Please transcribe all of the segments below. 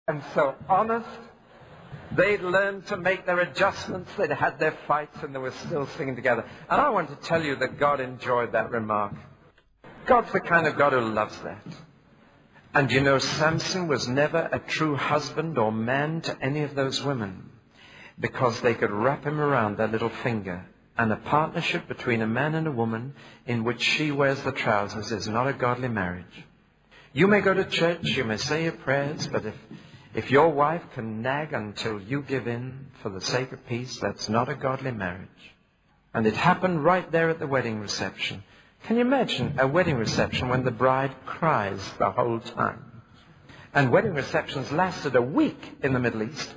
and so honest. They'd learned to make their adjustments. They'd had their fights, and they were still singing together. And I want to tell you that God enjoyed that remark. God's the kind of God who loves that. And you know, Samson was never a true husband or man to any of those women, because they could wrap him around their little finger. And a partnership between a man and a woman in which she wears the trousers is not a godly marriage. You may go to church, you may say your prayers, but if your wife can nag until you give in for the sake of peace, that's not a godly marriage. And it happened right there at the wedding reception. Can you imagine a wedding reception when the bride cries the whole time? And wedding receptions lasted a week in the Middle East.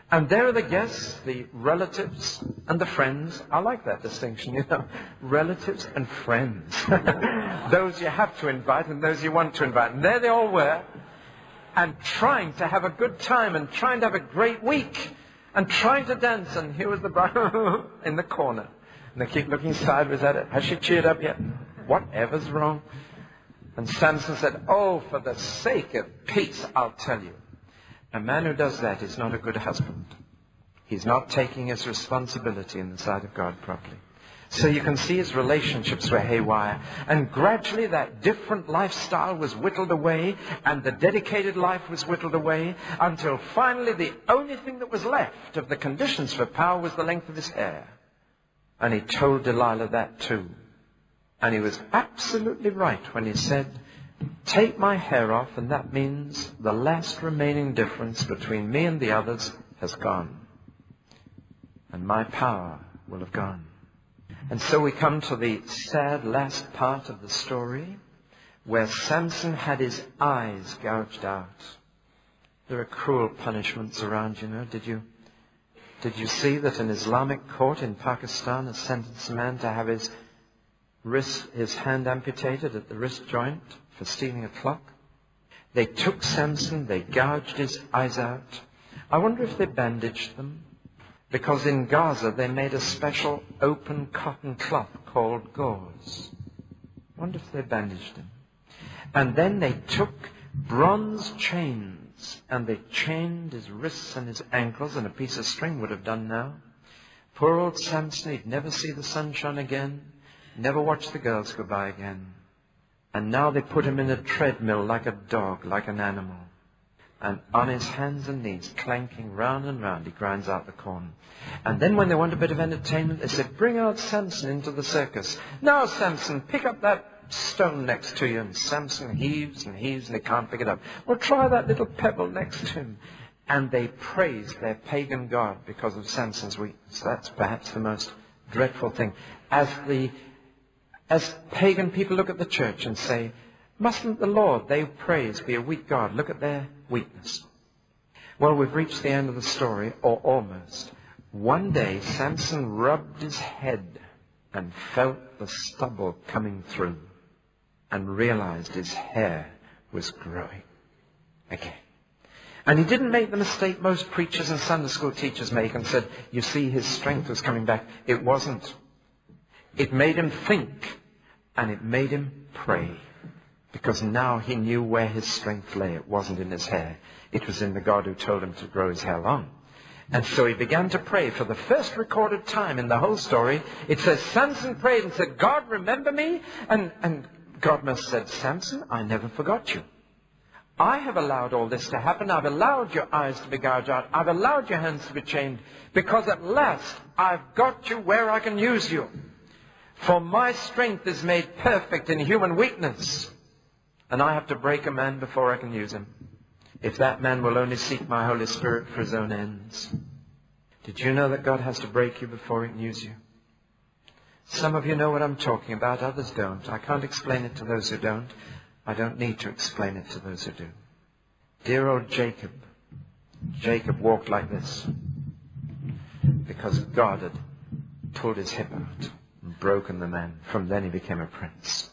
And there are the guests, the relatives, and the friends. I like that distinction, you know. Relatives and friends. Those you have to invite and those you want to invite. And there they all were. And trying to have a good time and trying to have a great week. And trying to dance. And here was the bride in the corner. And they keep looking sideways at it. Has she cheered up yet? Whatever's wrong? And Samson said, oh, for the sake of peace, I'll tell you. A man who does that is not a good husband. He's not taking his responsibility in the sight of God properly. So you can see his relationships were haywire. And gradually that different lifestyle was whittled away, and the dedicated life was whittled away, until finally the only thing that was left of the conditions for power was the length of his hair. And he told Delilah that too. And he was absolutely right when he said, take my hair off, and that means the last remaining difference between me and the others has gone. And my power will have gone. And so we come to the sad last part of the story, where Samson had his eyes gouged out. There are cruel punishments around, you know. Did you see that an Islamic court in Pakistan has sentenced a man to have his hand amputated at the wrist joint for stealing a clock? They took Samson, they gouged his eyes out. I wonder if they bandaged them, because in Gaza they made a special open cotton cloth called gauze. I wonder if they bandaged him. And then they took bronze chains and they chained his wrists and his ankles, and a piece of string would have done now. Poor old Samson, he'd never see the sunshine again, never watch the girls go by again. And now they put him in a treadmill like a dog, like an animal. And on his hands and knees, clanking round and round, he grinds out the corn. And then when they want a bit of entertainment, they said, bring out Samson into the circus. Now, Samson, pick up that stone next to you. And Samson heaves and heaves, and he can't pick it up. Well, try that little pebble next to him. And they praised their pagan god because of Samson's weakness. That's perhaps the most dreadful thing. As pagan people look at the church and say, mustn't the Lord they praise be a weak God? Look at their weakness. Well, we've reached the end of the story, or almost. One day, Samson rubbed his head and felt the stubble coming through and realized his hair was growing again. And he didn't make the mistake most preachers and Sunday school teachers make and said, you see, his strength was coming back. It wasn't. It made him think, and it made him pray, because now he knew where his strength lay. It wasn't in his hair. It was in the God who told him to grow his hair long. And so he began to pray. For the first recorded time in the whole story, it says Samson prayed and said, God, remember me? And God must have said, Samson, I never forgot you. I have allowed all this to happen. I've allowed your eyes to be gouged out. I've allowed your hands to be chained, because at last I've got you where I can use you. For my strength is made perfect in human weakness. And I have to break a man before I can use him, if that man will only seek my Holy Spirit for his own ends. Did you know that God has to break you before he can use you? Some of you know what I'm talking about, others don't. I can't explain it to those who don't. I don't need to explain it to those who do. Dear old Jacob. Jacob walked like this because God had pulled his hip out and broken the man. From then he became a prince.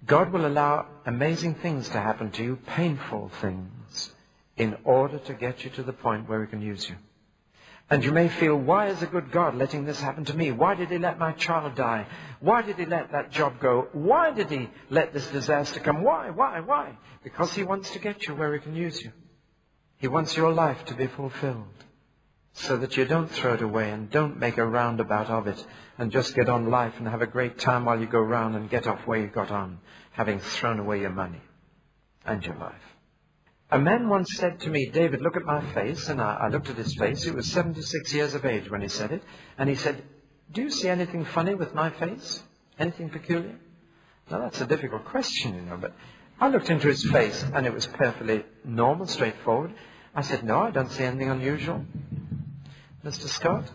God will allow amazing things to happen to you, painful things, in order to get you to the point where he can use you. And you may feel, why is a good God letting this happen to me? Why did he let my child die? Why did he let that job go? Why did he let this disaster come? Why? Because he wants to get you where he can use you. He wants your life to be fulfilled so that you don't throw it away and don't make a roundabout of it and just get on life and have a great time while you go round and get off where you got on, having thrown away your money and your life. A man once said to me, David, look at my face. And I looked at his face. He was 76 years of age when he said it. And he said, do you see anything funny with my face? Anything peculiar? Now, that's a difficult question, you know. But I looked into his face, and it was perfectly normal, straightforward. I said, no, I don't see anything unusual, Mr. Scott.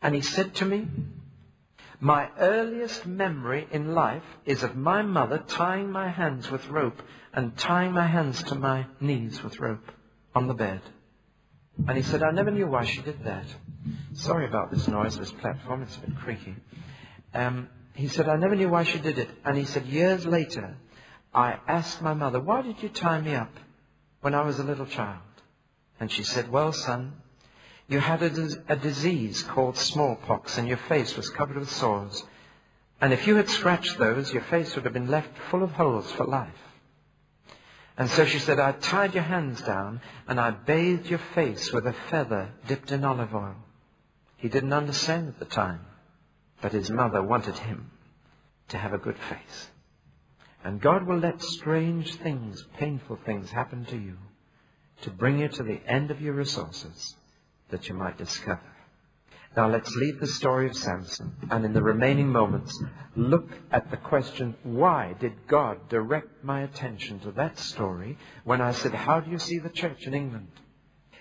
And he said to me, my earliest memory in life is of my mother tying my hands with rope and tying my hands to my knees with rope on the bed. And he said, I never knew why she did that. Sorry about this noise, this platform, it's a bit creaky. He said, I never knew why she did it. And he said, years later, I asked my mother, why did you tie me up when I was a little child? And she said, well, son, you had a disease called smallpox and your face was covered with sores. And if you had scratched those, your face would have been left full of holes for life. And so she said, I tied your hands down and I bathed your face with a feather dipped in olive oil. He didn't understand at the time, but his mother wanted him to have a good face. And God will let strange things, painful things happen to you to bring you to the end of your resources that you might discover. Now let's leave the story of Samson, and in the remaining moments, look at the question, why did God direct my attention to that story when I said, how do you see the church in England?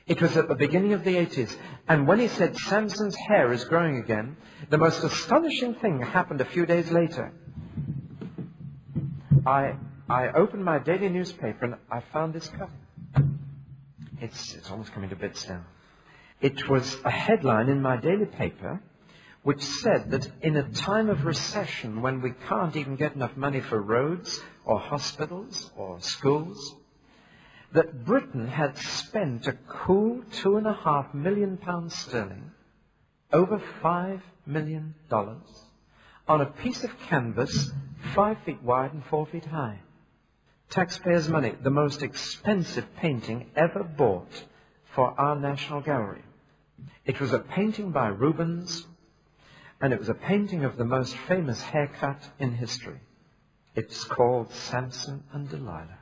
It was at the beginning of the 80s, and when he said Samson's hair is growing again, the most astonishing thing happened a few days later. I opened my daily newspaper and I found this cover. It's almost coming to bits now. It was a headline in my daily paper which said that in a time of recession when we can't even get enough money for roads or hospitals or schools, that Britain had spent a cool £2.5 million sterling, over $5 million, on a piece of canvas 5 feet wide and 4 feet high. Taxpayers' money, the most expensive painting ever bought for our National Gallery. It was a painting by Rubens, and it was a painting of the most famous haircut in history. It's called Samson and Delilah.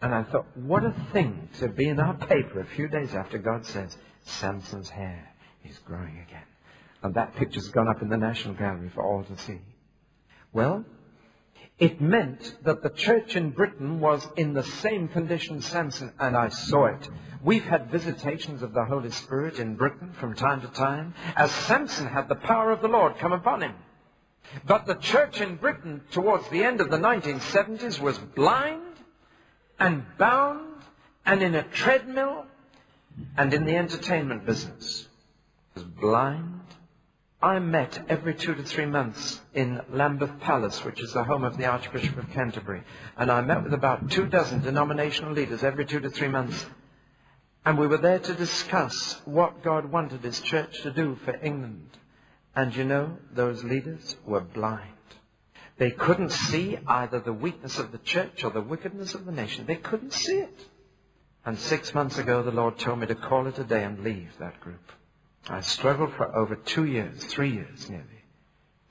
And I thought, what a thing to be in our paper a few days after God says, Samson's hair is growing again. And that picture's gone up in the National Gallery for all to see. Well, it meant that the church in Britain was in the same condition as Samson, and I saw it. We've had visitations of the Holy Spirit in Britain from time to time, as Samson had the power of the Lord come upon him. But the church in Britain towards the end of the 1970s was blind and bound and in a treadmill and in the entertainment business. It was blind. I met every 2 to 3 months in Lambeth Palace, which is the home of the Archbishop of Canterbury. And I met with about 24 denominational leaders every 2 to 3 months. And we were there to discuss what God wanted his church to do for England. And you know, those leaders were blind. They couldn't see either the weakness of the church or the wickedness of the nation. They couldn't see it. And 6 months ago, the Lord told me to call it a day and leave that group. I struggled for over 2 years, 3 years nearly,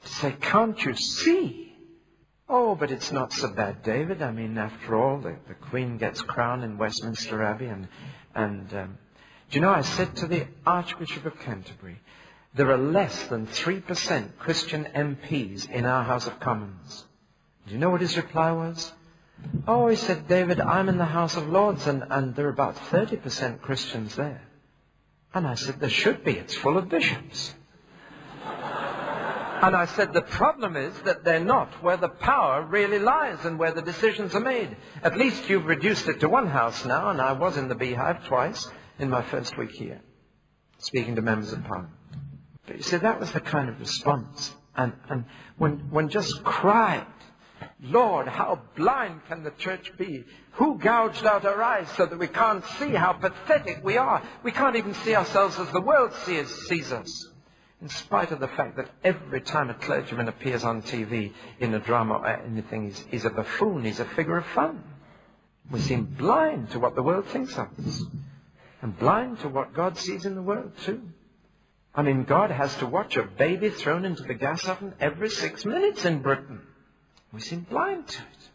to say, can't you see? Oh, but it's not so bad, David. I mean, after all, the Queen gets crowned in Westminster Abbey. And do you know, I said to the Archbishop of Canterbury, there are less than 3% Christian MPs in our House of Commons. Do you know what his reply was? Oh, he said, David, I'm in the House of Lords, and there are about 30% Christians there. And I said, there should be. It's full of bishops. And I said, the problem is that they're not where the power really lies and where the decisions are made. At least you've reduced it to one house now, and I was in the Beehive twice in my first week here, speaking to members of Parliament. But you see, that was the kind of response. And one just cried Lord, how blind can the church be? Who gouged out our eyes so that we can't see how pathetic we are? We can't even see ourselves as the world sees us. In spite of the fact that every time a clergyman appears on TV in a drama or anything, he's a buffoon, he's a figure of fun. We seem blind to what the world thinks of us. And blind to what God sees in the world too. I mean, God has to watch a baby thrown into the gas oven every 6 minutes in Britain. We seem blind to it.